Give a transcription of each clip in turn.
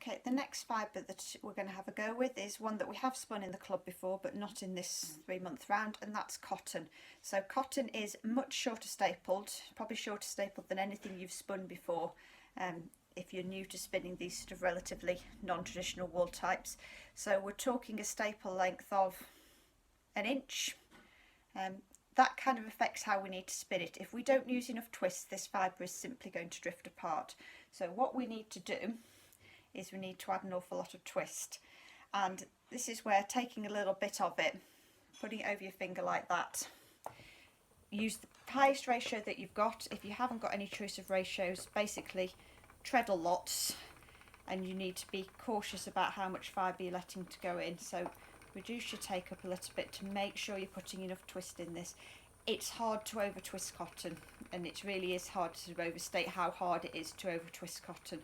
Okay, the next fibre that we're going to have a go with is one that we have spun in the club before, but not in this 3-month round, and that's cotton. So cotton is much shorter stapled, probably shorter stapled than anything you've spun before. If you're new to spinning these sort of relatively non-traditional wool types. So we're talking a staple length of 1 inch. That kind of affects how we need to spin it. If we don't use enough twist, this fibre is simply going to drift apart. So what we need to do is we need to add an awful lot of twist, and this is where taking a little bit of it, putting it over your finger like that, use the highest ratio that you've got. If you haven't got any choice of ratios, basically treadle lots, and you need to be cautious about how much fibre you're letting to go in. So reduce your take up a little bit to make sure you're putting enough twist in this. It's hard to over twist cotton, and it really is hard to overstate how hard it is to over twist cotton.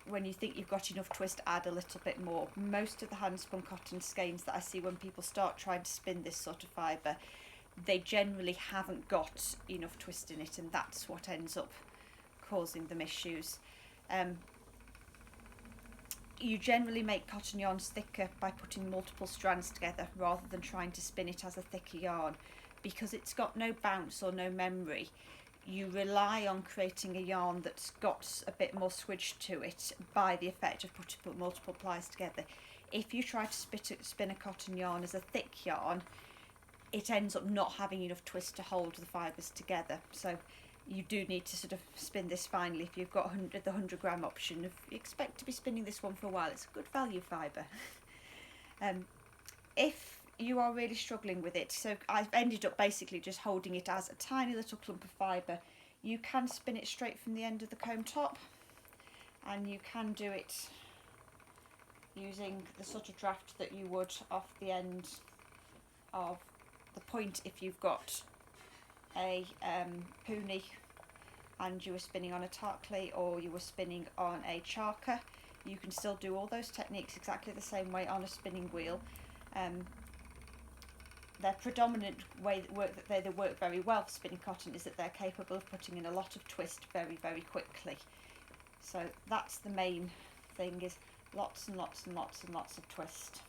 When you think you've got enough twist, add a little bit more. Most of the hand spun cotton skeins that I see when people start trying to spin this sort of fibre, they generally haven't got enough twist in it, and that's what ends up causing them issues. You generally make cotton yarns thicker by putting multiple strands together rather than trying to spin it as a thicker yarn. Because it's got no bounce or no memory, you rely on creating a yarn that's got a bit more swidge to it by the effect of putting multiple plies together. If you try to spin a cotton yarn as a thick yarn, it ends up not having enough twist to hold the fibres together. So you do need to sort of spin this finely. If you've got the 100 gram option, if you expect to be spinning this one for a while, it's a good value fibre. If you are really struggling with it, so I've ended up basically just holding it as a tiny little clump of fibre. You can spin it straight from the end of the comb top, and you can do it using the sort of draft that you would off the end of the point if you've got a pony and you were spinning on a tartclay or you were spinning on a charker. You can still do all those techniques exactly the same way on a spinning wheel. Their predominant way that they work very well for spinning cotton is that they're capable of putting in a lot of twist very, very quickly. So that's the main thing, is lots and lots and lots and lots of twist.